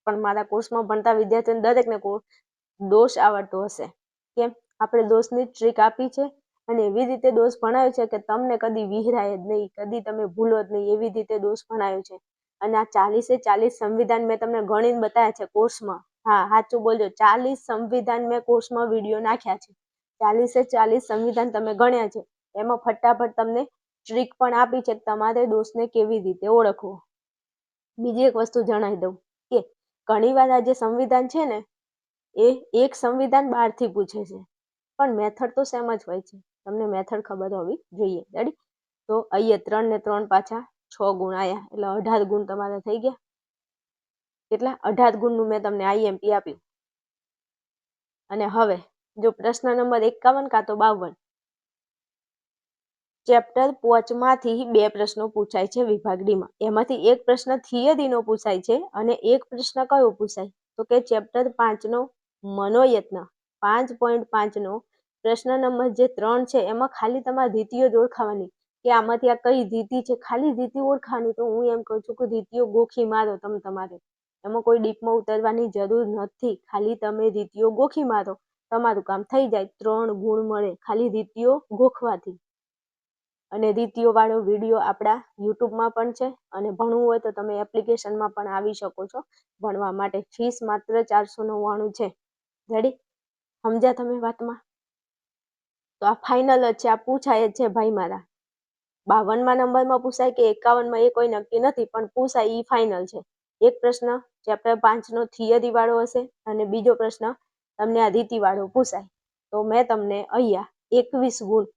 પણ મારા કોર્સમાં ભણતા વિદ્યાર્થીઓને દરેકને દોષ આવડતો હશે. કેમ? આપણે દોષની ટ્રીક આપી છે અને એવી રીતે દોષ ભણાવ્યો છે કે તમને કદી વિહરાય જ નહીં, કદી તમે ભૂલો જ નહીં, એવી રીતે દોષ ભણાવ્યો છે. અને આ 40 સંવિધાન મેં તમને ગણીને બતાવ્યા છે કોર્સમાં. હા, સાચું બોલજો, 40 સંવિધાન મેં કોર્સમાં વિડીયો નાખ્યા છે. 40 સંવિધાન તમે ગણ્યા છે. એમાં ફટાફટ તમને ટ્રીક પણ આપી છે તમારે દોષને કેવી રીતે ઓળખવો. બીજી એક વસ્તુ જણાવી દઉં કે ઘણીવાર આ જે સંવિધાન છે ને એ એક સંવિધાન 12થી પૂછે છે, પણ મેથડ તો સેમ જ હોય છે. તમને મેથડ ખબર હોવી જોઈએ. રેડી? તો અહીંયા 3 ને 3 પાછા 6 ગુણ આયા, એટલે 18 ગુણ તમારે થઈ ગયા. કેટલા? 18 ગુણનું મેં તમને આઈએમપી આપ્યું. અને હવે જો પ્રશ્ન નંબર 51 કાં તો 52 ચેપ્ટર 5 માંથી 2 પ્રશ્નો પૂછાય છે વિભાગ ડી માં. એમાંથી એક પ્રશ્ન થિયરીનો પૂછાય છે અને એક પ્રશ્ન કયો પૂછાય તો કે ચેપ્ટર 5 નો મનોયત્ન 5.5 નો પ્રશ્ન નંબર જે 3 છે એમાં ખાલી તમારે રીતિઓ જ ઓળખાવાની કે આમાંથી આ કઈ રીતિ છે, ખાલી રીતિ ઓળખાવાની. તો હું એમ કહું છું કે રીતિઓ ગોખી મારો તમારે, એમાં કોઈ ડીપમાં ઉતરવાની જરૂર નથી. ખાલી તમે રીતિઓ ગોખી મારો, તમારું કામ થઈ જાય, 3 ગુણ મળે ખાલી રીતિઓ ગોખવાથી. અને રીતિઓ વાળો વિડીયો આપણા યુટ્યુબમાં પણ છે અને ભણવું હોય તો તમે એપ્લિકેશનમાં પણ આવી શકો છો ભણવા માટે. ફીસ માત્ર 499 છે. રેડી? સમજ્યા તમે વાતમાં? તો આ ફાઇનલ જ છે, આ પૂછાય જ છે ભાઈ મારા. 52માં નંબરમાં પૂછાય કે 51માં એ કોઈ નક્કી નથી, પણ પૂછાય ઈ ફાઇનલ છે. એક પ્રશ્ન ચેપ્ટર 5 નો થિયરી વાળો હશે અને બીજો પ્રશ્ન તમને આ રીતિ વાળો પૂછાય. તો મેં તમને અહીંયા 21 ગુણ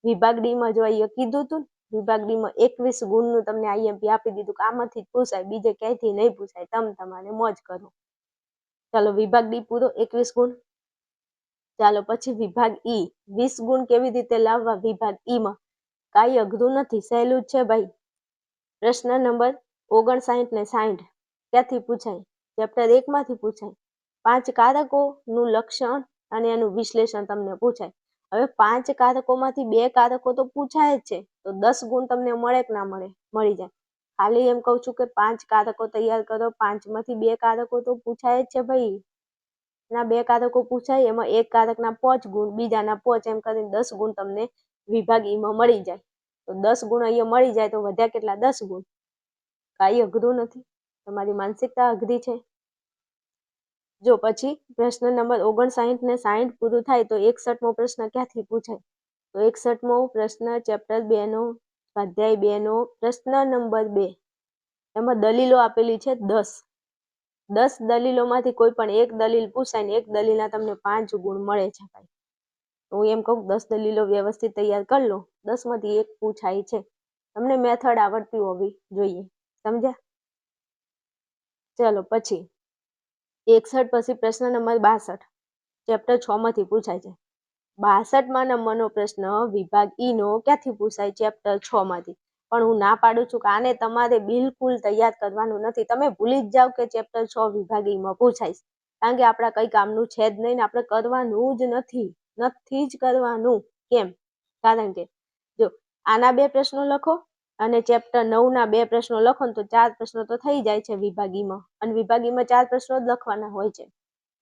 વિભાગ ડી માં જો અહીંયા કીધું હતું, વિભાગ ડી માં 21 ગુણનું તમને આઈએમપી આપી દીધું કે આમાંથી જ પૂછાય, બીજે ક્યાંયથી નહીં પૂછાય. તમારે મોજ કરો. ચાલો વિભાગ ડી પૂરો, 21 ગુણ. ચાલો પછી વિભાગ ઈ, 20 ગુણ કેવી રીતે લાવવા વિભાગ ઈ માં? કાંઈ અઘરું નથી, સહેલું જ છે ભાઈ. પ્રશ્ન નંબર 59 ને 60 ક્યાંથી પૂછાય? ચેપ્ટર 1 માંથી પૂછાય. 5 કારકોનું લક્ષણ અને એનું વિશ્લેષણ તમને પૂછાય. હવે 5 કારકોમાંથી 2 કારકો તો પૂછાય જ છે, તો 10 ગુણ તમને મળે કે ના મળે? મળી જાય. ખાલી એમ કહું છું કે 5 કારકો તૈયાર કરો, 5 માંથી 2 કારકો તો પૂછાય જ છે ભાઈ. ના 2 કારકો પૂછાય, એમાં એક કારકના 5 ગુણ, બીજાના 5, એમ કરીને 10 ગુણ તમને વિભાગ ઈમાં મળી જાય. તો 10 ગુણ અહીંયા મળી જાય તો વધ્યા કેટલા? 10 ગુણ. કાંઈ અઘરું નથી, તમારી માનસિકતા અઘરી છે. જો પછી પ્રશ્ન નંબર 59 ને 60 પૂરું થાય તો 61મો પ્રશ્ન ક્યાંથી પૂછાય? તો 61મો પ્રશ્ન ચેપ્ટર 2 નો સ્વાધ્યાય 2 નો પ્રશ્ન નંબર 2. એમાં દલીલો આપેલી છે 10 દલીલોમાંથી કોઈ પણ એક દલીલ પૂછાય ને એક દલીલના તમને 5 ગુણ મળે છે ભાઈ. હું એમ કહું 10 દલીલો વ્યવસ્થિત તૈયાર કરી લો, 10 માંથી એક પૂછાય છે. તમને મેથડ આવડતી હોવી જોઈએ. સમજ્યા? ચલો પછી 61 પછી પ્રશ્ન નંબર 62 ચેપ્ટર 6 માંથી પૂછાય છે. 62માં નંબરનો પ્રશ્ન વિભાગ ઈ નો ક્યાંથી પૂછાય? ચેપ્ટર 6 માંથી. પણ હું ના પાડું છું કે આને તમારે બિલકુલ તૈયાર કરવાનું નથી. તમે ભૂલી જ જાઓ કે ચેપ્ટર 6 વિભાગ ઈમાં પૂછાય, કારણ કે આપણા કઈ કામનું છે જ નહીં ને આપણે કરવાનું જ નથી જ કરવાનું. કેમ? કારણ કે જો આના 2 પ્રશ્નો લખો અને ચેપ્ટર 9 ના 2 પ્રશ્નો લખો ને તો 4 પ્રશ્નો તો થઈ જાય છે વિભાગ ઈમાં, અને વિભાગ ઈમાં 4 પ્રશ્નો જ લખવાના હોય છે.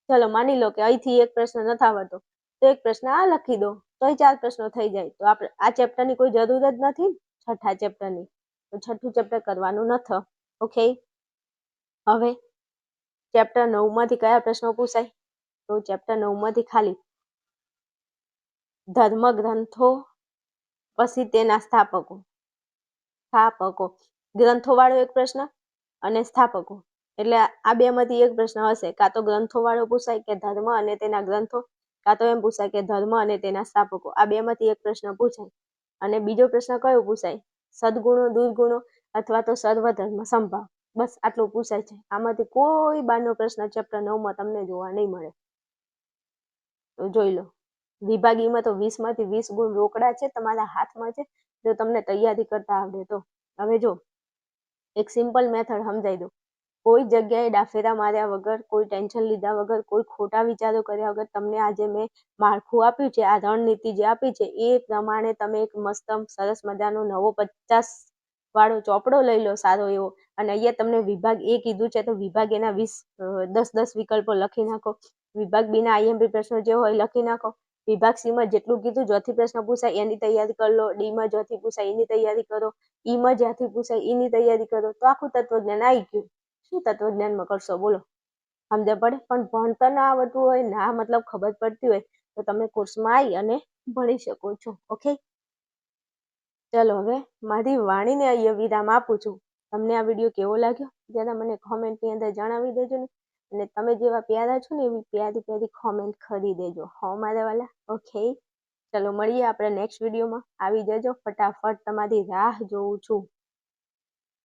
ચલો માની લો કે અહીંથી એક પ્રશ્ન નથી આવડતો, તો એક પ્રશ્ન આ લખી દો, તોય 4 પ્રશ્નો થઈ જાય. તો આપણે આ ચેપ્ટરની કોઈ જરૂર જ નથી, છઠ્ઠા ચેપ્ટરની. તો છઠ્ઠું ચેપ્ટર કરવાનું નથી. ઓકે? હવે ચેપ્ટર 9 માંથી કયા પ્રશ્નો પૂછાય? તો ચેપ્ટર 9 માંથી ખાલી ધર્મ ગ્રંથો, પછી તેના સ્થાપકો ગ્રંથો વાળો એક પ્રશ્ન અને સ્થાપકો. એટલે આ 2 માંથી એક પ્રશ્ન હશે, કાં તો ગ્રંથો વાળો પૂછાય કે ધર્મ અને તેના ગ્રંથો, કાં તો એમ પૂછાય કે ધર્મ અને તેના સ્થાપકો. આ 2 માંથી એક પ્રશ્ન પૂછાય. અને બીજો પ્રશ્ન કયો પૂછાય? સદગુણો, દુર્ગુણો અથવા તો સર્વધર્મ સમભાવ. બસ આટલું પૂછાય છે. આમાંથી કોઈ બારનો પ્રશ્ન ચેપ્ટર 9 માં તમને જોવા નહીં મળે. તો જોઈ લો, વિભાગ ઈમાં તો 20 માંથી 20 ગુણ રોકડા છે, તમારા હાથમાં છે, જો તમને તૈયારી કરતા આવડે તો. હવે જો એક સિમ્પલ મેથડ સમજાઈ દો. કોઈ જગ્યાએ ડાફેરા માર્યા વગર, કોઈ ટેન્શન લીધા વગર, કોઈ ખોટા વિચારો કર્યા વગર તમને આજે મેં માળખું આપ્યું છે, આ રણનીતિ જે આપી છે એ પ્રમાણે તમે એક મસ્ત સરસ મજાનો નવો 50 વાળો ચોપડો લઈ લો સારો એવો, અને અહીંયા તમને વિભાગ એ કીધું છે તો વિભાગ એના 10 વિકલ્પો લખી નાખો. વિભાગ બી ના આઈએમપી પ્રશ્નો જે હોય લખી નાખો. વિભાગ સી માં જેટલું કીધું, જ્યાંથી પ્રશ્ન પૂછાય એની તૈયારી કરી લો. ડી માં જ્યાંથી પૂછાય એની તૈયારી કરો. ઈ માં જ્યાંથી પૂછાય એની તૈયારી કરો. તો આખું તત્વજ્ઞાન આવી ગયું. શું તત્વજ્ઞાનમાં કરશો બોલો? સમજ પડે? પણ ભણતર ના આવડતું હોય, ના મતલબ ખબર પડતી હોય તો તમે કોર્સમાં આવી અને ભણી શકો છો. ઓકે? ચલો હવે મારી વાણીને અહીંયા વિરામ આપું છું. તમને આ વિડીયો કેવો લાગ્યો જરા મને કોમેન્ટની અંદર જણાવી દેજો ને. અને તમે જેવા પ્યારા છો ને એવી પ્યારી પ્યારી કોમેન્ટ કરી દેજો. હો મારા વાલા. ઓકે? ચલો મળીએ આપણે નેક્સ્ટ વિડીયોમાં. આવી જજો ફટાફટ, તમારી રાહ જોઉં છું.